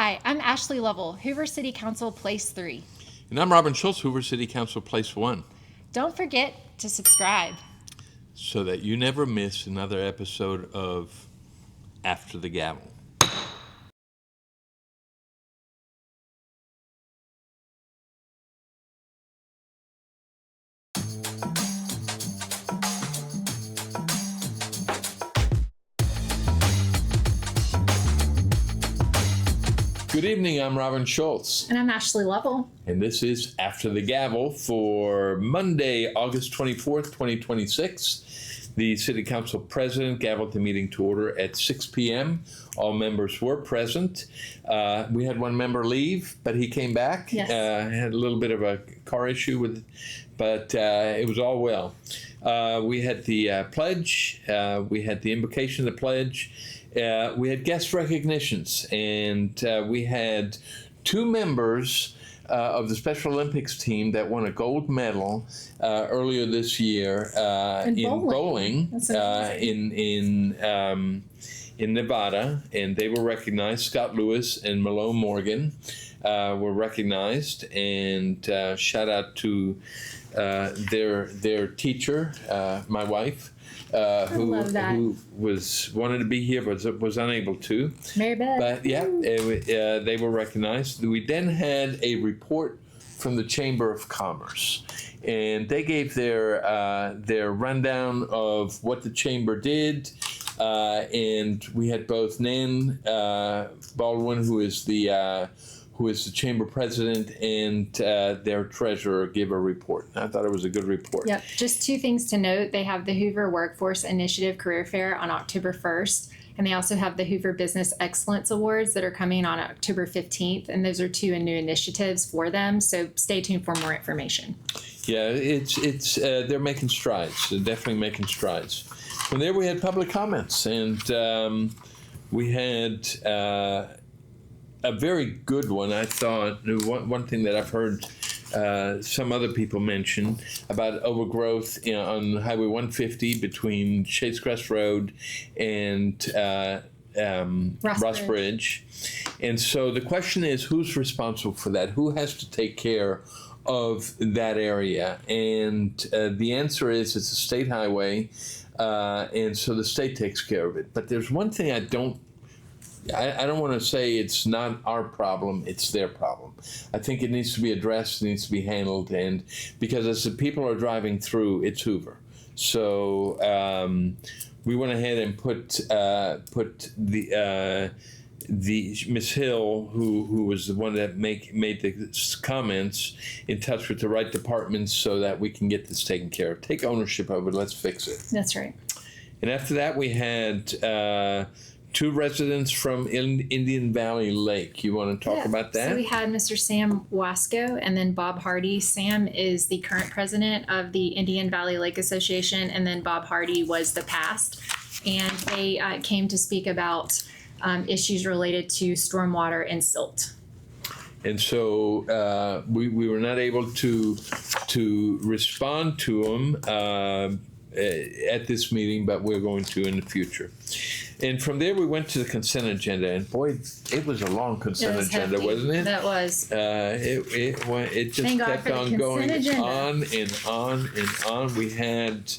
Hi, I'm Ashley Lovell, Hoover City Council, Place 3. And I'm Robin Schultz, Hoover City Council, Place 1. Don't forget to subscribe so that you never miss another episode of After the Gavel. Good evening, I'm Robin Schultz. And I'm Ashley Lovell. And this is After the Gavel for Monday, August 24th, 2026. The City Council President gavelled the meeting to order at 6 p.m. All members were present. We had one member leave, but he came back. Yes. Had a little bit of a car issue, but it was all well. We had the pledge. We had the invocation of the pledge. We had guest recognitions, and we had two members of the Special Olympics team that won a gold medal earlier this year in bowling in Nevada, and they were recognized. Scott Lewis and Malone Morgan were recognized, and shout out to their teacher, my wife. Who wanted to be here but was unable to. Mary Beth. But yeah, they were recognized. We then had a report from the Chamber of Commerce, and they gave their rundown of what the chamber did. And we had both Nan Baldwin, who is the chamber president, and their treasurer give a report. I thought it was a good report. Yep. Just two things to note. They have the Hoover Workforce Initiative Career Fair on October 1st, and they also have the Hoover Business Excellence Awards that are coming on October 15th, and those are two new initiatives for them, so stay tuned for more information. Yeah, it's they're making strides. They're definitely making strides. From there, we had public comments, and we had a very good one, I thought. One thing that I've heard some other people mention about overgrowth on Highway 150 between Shades Crest Road and Ross Bridge. And so the question is, who's responsible for that? Who has to take care of that area? And the answer is it's a state highway, and so the state takes care of it. But there's one thing I don't want to say it's not our problem, it's their problem. I think it needs to be addressed, it needs to be handled, and because as the people are driving through, it's Hoover. So we went ahead and put the Miss Hill, who was the one that made the comments, in touch with the right departments so that we can get this taken care of. Take ownership of it, let's fix it. That's right. And after that, we had two residents from Indian Valley Lake. You want to talk about that? So we had Mr. Sam Wasco and then Bob Hardy. Sam is the current president of the Indian Valley Lake Association, and then Bob Hardy was the past. And they came to speak about issues related to stormwater and silt. And so we were not able to respond to them at this meeting, but we're going to in the future. And from there, we went to the consent agenda, and boy, it was a long consent agenda, hefty. wasn't it? That was. It just Thank kept God on going on and on and on. We had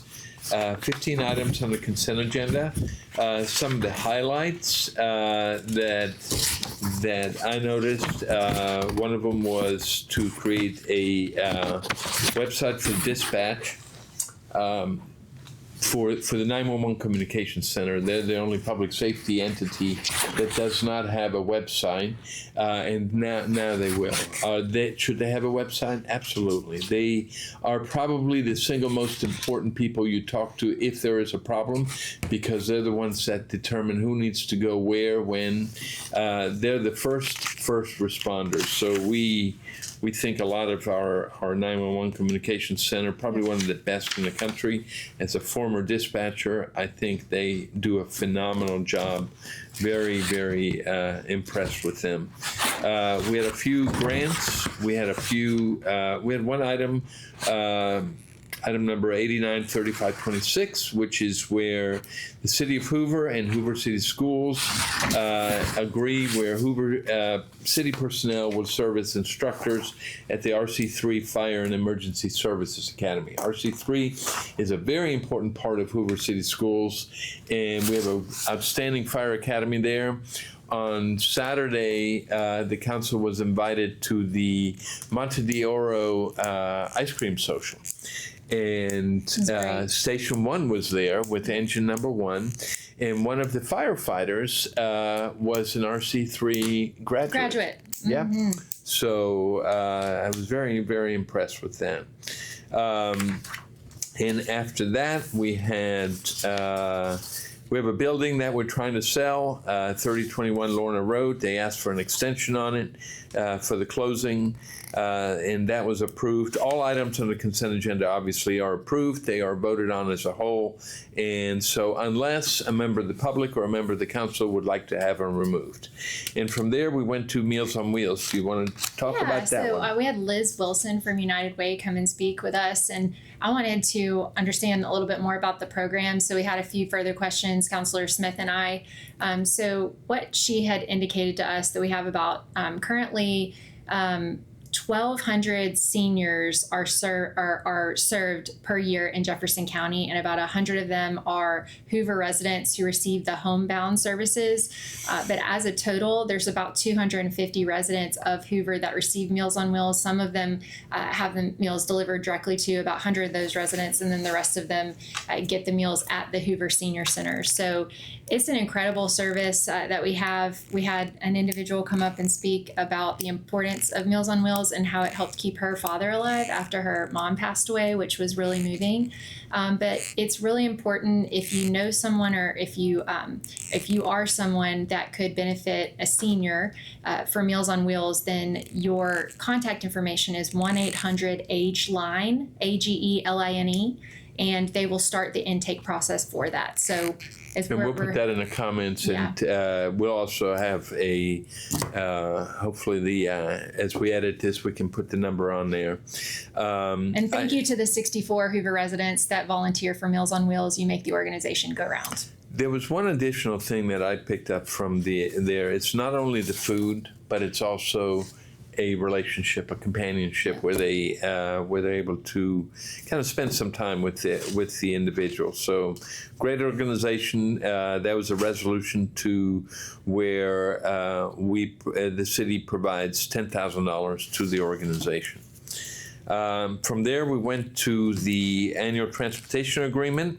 15 items on the consent agenda. Some of the highlights that I noticed, one of them was to create a website for dispatch. For the 911 Communications Center. They're the only public safety entity that does not have a website, and now they will. Should they have a website? Absolutely. They are probably the single most important people you talk to if there is a problem, because they're the ones that determine who needs to go where, when. They're the first responders. So we think a lot of our 911 Communications Center, probably one of the best in the country. As a former dispatcher, I think they do a phenomenal job. Very, very impressed with them. We had a few grants. We had one item Item number 893526, which is where the City of Hoover and Hoover City Schools agree where Hoover City personnel will serve as instructors at the RC3 Fire and Emergency Services Academy. RC3 is a very important part of Hoover City Schools, and we have an outstanding fire academy there. On Saturday, the council was invited to the Monte d'Oro ice cream social. And Station 1 was there with engine number 1. And one of the firefighters was an RC3 graduate. Yeah. Mm-hmm. So I was very, very impressed with that. And after that, we have a building that we're trying to sell, 3021 Lorna Road. They asked for an extension on it for the closing, and that was approved. All items on the consent agenda obviously are approved. They are voted on as a whole. And so unless a member of the public or a member of the council would like to have them removed. And from there, we went to Meals on Wheels. Do you want to talk about that one? So we had Liz Wilson from United Way come and speak with us, and I wanted to understand a little bit more about the program. So we had a few further questions, Councilor Smith and I. So what she had indicated to us that we have about currently 1,200 seniors are served per year in Jefferson County, and about 100 of them are Hoover residents who receive the homebound services. But as a total, there's about 250 residents of Hoover that receive Meals on Wheels. Some of them have the meals delivered directly to about 100 of those residents, and then the rest of them get the meals at the Hoover Senior Center. So it's an incredible service that we have. We had an individual come up and speak about the importance of Meals on Wheels and how it helped keep her father alive after her mom passed away, which was really moving. But it's really important if you know someone, or if you are someone that could benefit a senior for Meals on Wheels, then your contact information is 1-800-AGE-LINE, AGELINE, and they will start the intake process for that. So and we'll put that in the comments, and we'll also have a, hopefully as we edit this, we can put the number on there. And thank you to the 64 Hoover residents that volunteer for Meals on Wheels. You make the organization go round. There was one additional thing that I picked up from there. It's not only the food, but it's also a relationship, a companionship, where they're able to kind of spend some time with the individual. So, great organization. That was a resolution to where the city provides $10,000 to the organization. From there, we went to the annual transportation agreement,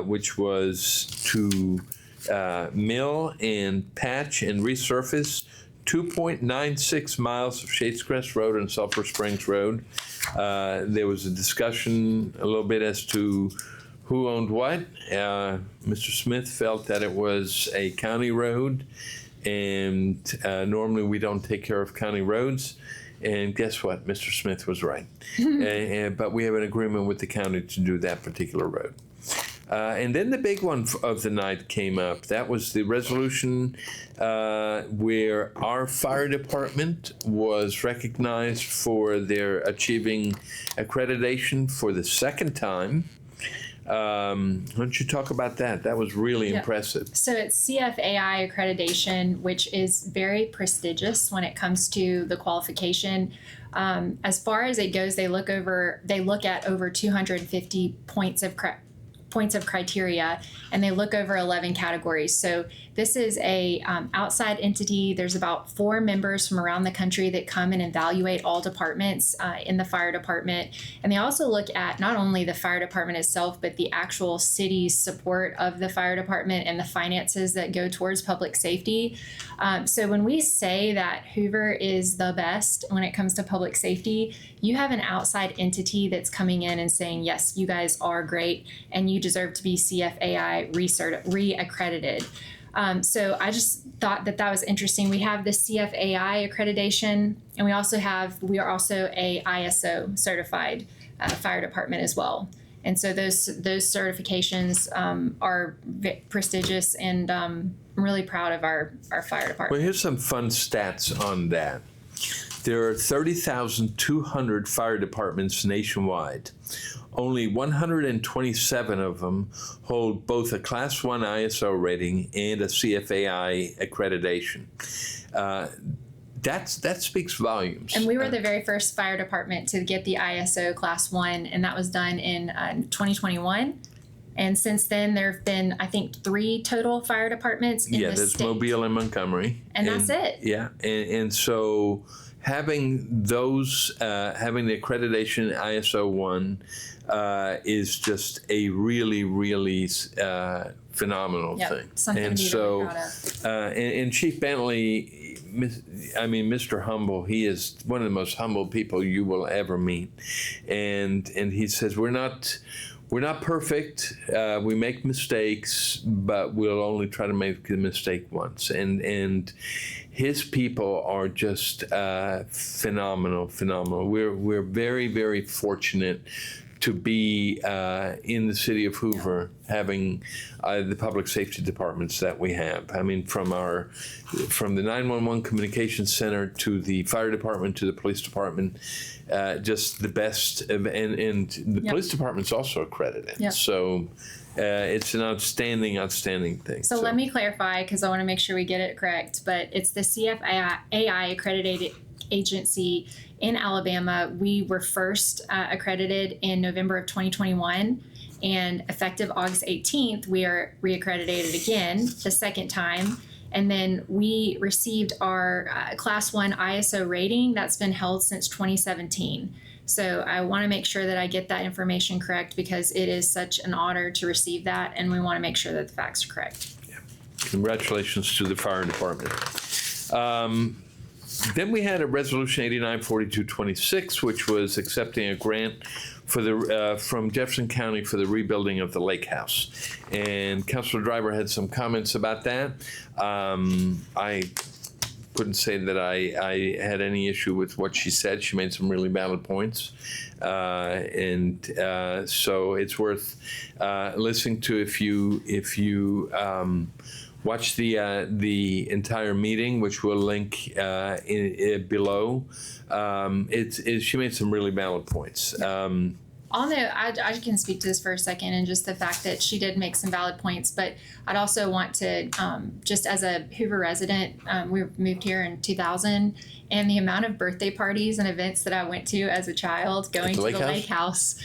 which was to mill and patch and resurface 2.96 miles of Shadescrest Road and Sulphur Springs Road. There was a discussion a little bit as to who owned what. Mr. Smith felt that it was a county road, and normally we don't take care of county roads. And guess what? Mr. Smith was right. But we have an agreement with the county to do that particular road. And then the big one of the night came up. That was the resolution where our fire department was recognized for their achieving accreditation for the second time. Why don't you talk about that? That was really impressive. So it's CFAI accreditation, which is very prestigious when it comes to the qualification. As far as it goes, they look at over 250 points of criteria, and they look over 11 categories. So this is a outside entity. There's about 4 members from around the country that come and evaluate all departments in the fire department. And they also look at not only the fire department itself, but the actual city's support of the fire department and the finances that go towards public safety. So when we say that Hoover is the best when it comes to public safety, you have an outside entity that's coming in and saying, yes, you guys are great and you deserve to be CFAI re-accredited. So I just thought that was interesting. We have the CFAI accreditation, and we are also a ISO certified fire department as well. And so those certifications are prestigious, and I'm really proud of our fire department. Well, here's some fun stats on that. There are 30,200 fire departments nationwide. Only 127 of them hold both a Class 1 ISO rating and a CFAI accreditation. That speaks volumes. And we were the very first fire department to get the ISO Class 1, and that was done in 2021. And since then, there have been, I think, 3 total fire departments in the there's state. Mobile and Montgomery. And that's it. Yeah, and so having those, having the accreditation ISO 1 is just a really, really phenomenal thing. Something And to be so, really proud of. and Chief Bentley, Mr. Humble, he is one of the most humble people you will ever meet. And he says, we're not perfect. We make mistakes, but we'll only try to make a mistake once. And his people are just phenomenal. We're very, very fortunate to be in the city of Hoover, having the public safety departments that we have. I mean, from the 911 communications center to the fire department to the police department, just the best. And the police department's also accredited. Yep. So it's an outstanding thing. So let me clarify, because I want to make sure we get it correct. But it's the CFAI accredited agency in Alabama. We were first accredited in November of 2021, and effective August 18th, we are reaccredited again the second time. And then we received our Class 1 ISO rating that's been held since 2017. So I want to make sure that I get that information correct, because it is such an honor to receive that, and we want to make sure that the facts are correct. Yeah. Congratulations to the fire department. Then we had a resolution 894226, which was accepting a grant for from Jefferson County for the rebuilding of the lake house. And Councilor Driver had some comments about that. I couldn't say that I had any issue with what she said. She made some really valid points. So it's worth listening to if you watch the entire meeting, which we'll link below. She made some really valid points. I can speak to this for a second, and just the fact that she did make some valid points, but I'd also want to, just as a Hoover resident, we moved here in 2000, and the amount of birthday parties and events that I went to as a child, going to the lake house,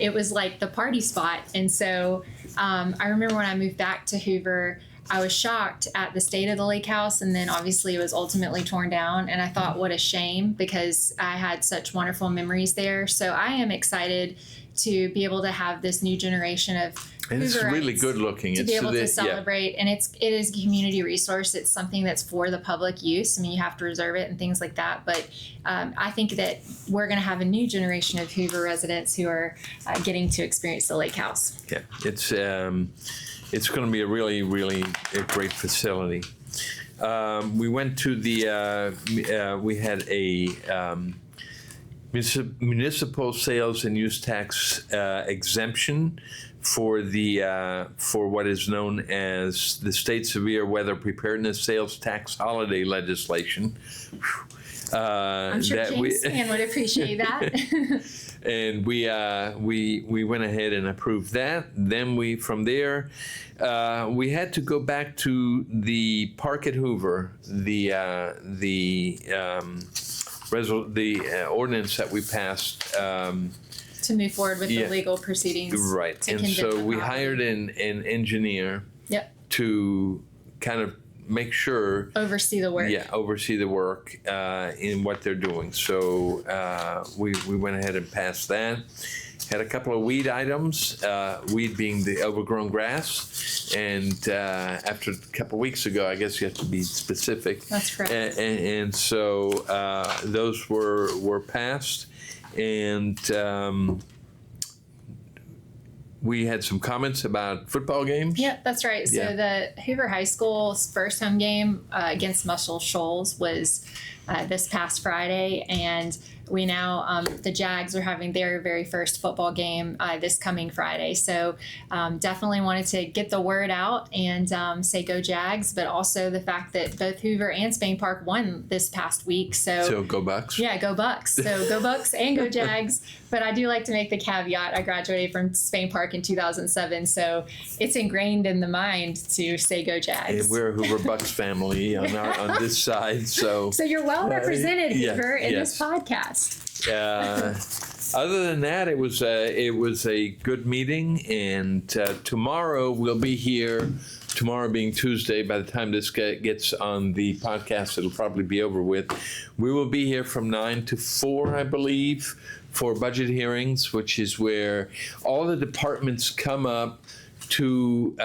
it was like the party spot. And so I remember when I moved back to Hoover, I was shocked at the state of the lake house, and then obviously it was ultimately torn down, and I thought, what a shame, because I had such wonderful memories there. So I am excited to be able to have this new generation of and it's really good looking. To be able to celebrate, and it is a community resource. It's something that's for the public use. I mean, you have to reserve it and things like that. But I think that we're going to have a new generation of Hoover residents who are getting to experience the lake house. Yeah, it's going to be a really, really great facility. We went to we had a municipal sales and use tax exemption for what is known as the state severe weather preparedness sales tax holiday legislation. I'm sure James Span would appreciate that. And we went ahead and approved that. Then from there, we had to go back to the park at Hoover, the ordinance that we passed. To move forward with the legal proceedings. Right. And so we hired an engineer to kind of make sure. Oversee the work. Yeah, oversee the work in what they're doing. So we went ahead and passed that. Had a couple of weed items, weed being the overgrown grass. And after a couple of weeks ago, I guess you have to be specific. That's correct. And so those were passed. And we had some comments about football games. Yep, that's right. So the Hoover High School's first home game against Muscle Shoals was this past Friday, and we now, the Jags are having their very first football game this coming Friday. So definitely wanted to get the word out and say go Jags, but also the fact that both Hoover and Spain Park won this past week. So go Bucks. Yeah, go Bucks. So go Bucks and go Jags. But I do like to make the caveat, I graduated from Spain Park in 2007, so it's ingrained in the mind to say go Jags. And we're a Hoover Bucks family on this side, so you're well represented, Hoover, in yes. this podcast. Other than that, it was a good meeting, and tomorrow we'll be here. Tomorrow being Tuesday, by the time this gets on the podcast, it'll probably be over with. We will be here from 9 to 4, I believe, for budget hearings, which is where all the departments come up to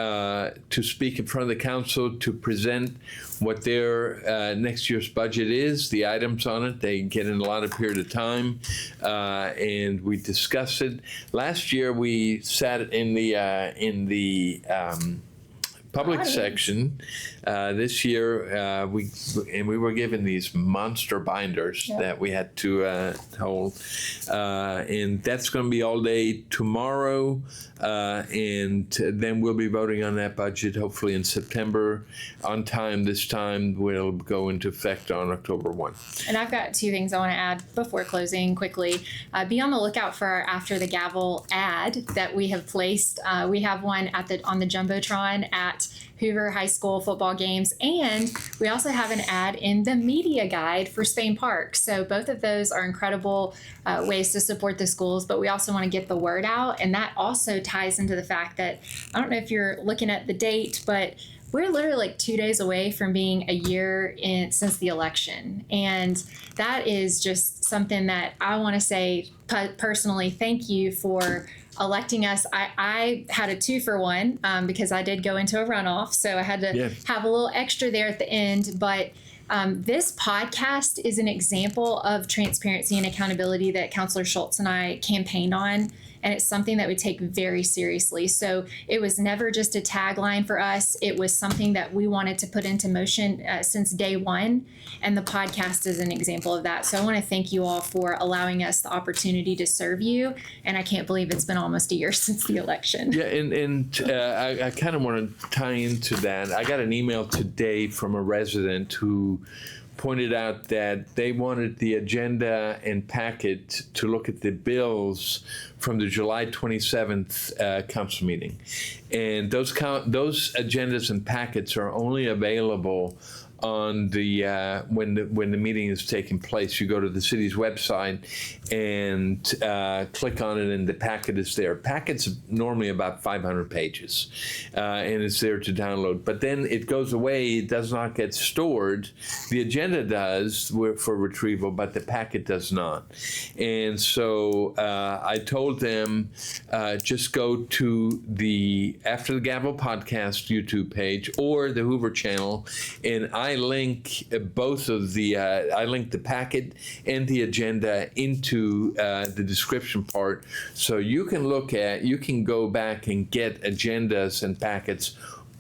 speak in front of the council, to present what their next year's budget is, the items on it. They get in a lot of period of time, and we discuss it. Last year we sat in the public section. This year we were given these monster binders that we had to hold, and that's going to be all day tomorrow, and then we'll be voting on that budget hopefully in September on time. This time will go into effect on October 1. And I've got 2 things I want to add before closing quickly. Be on the lookout for our After the Gavel ad that we have placed. We have one on the Jumbotron at Hoover High School football games, and we also have an ad in the media guide for Spain Park. So both of those are incredible ways to support the schools, but we also want to get the word out, and that also ties into the fact that, I don't know if you're looking at the date, but we're literally like 2 days away from being a year since the election. And that is just something that I want to say personally, thank you for electing us. I had a 2-for-1 because I did go into a runoff, so I had to have a little extra there at the end. But this podcast is an example of transparency and accountability that Councilor Schultz and I campaigned on, and it's something that we take very seriously. So it was never just a tagline for us. It was something that we wanted to put into motion since day one, and the podcast is an example of that. So I want to thank you all for allowing us the opportunity to serve you, and I can't believe it's been almost a year since the election. Yeah, and I kind of want to tie into that. I got an email today from a resident who pointed out that they wanted the agenda and packet to look at the bills from the July 27th council meeting. And those agendas and packets are only available on the when the meeting is taking place. You go to the city's website and click on it, and the packet is there. Packet's normally about 500 pages, and it's there to download. But then it goes away. It does not get stored. The agenda does for retrieval, but the packet does not. And so I told them just go to the After the Gavel podcast YouTube page or the Hoover channel, and I link both of I link the packet and the agenda into the description part, so you can go back and get agendas and packets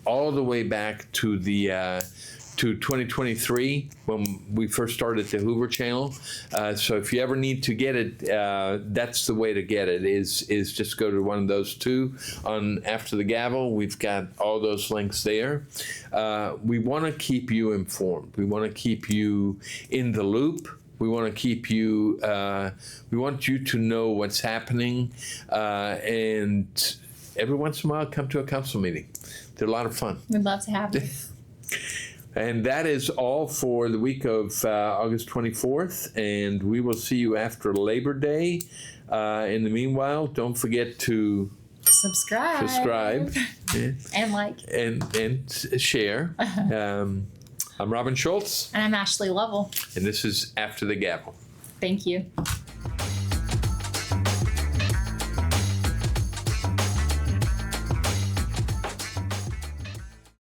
all the way back to the to 2023 when we first started the Hoover channel. So if you ever need to get it, that's the way to get it, is just go to one of those 2 on After the Gavel. We've got all those links there. We want to keep you informed. We want to keep you in the loop. We want to keep you, we want you to know what's happening, and every once in a while come to a council meeting. They're a lot of fun. We'd love to have you. And that is all for the week of August 24th, and we will see you after Labor Day. In the meanwhile, don't forget to subscribe and like and share. I'm Robin Schultz. And I'm Ashley Lovell. And this is After the Gavel. Thank you.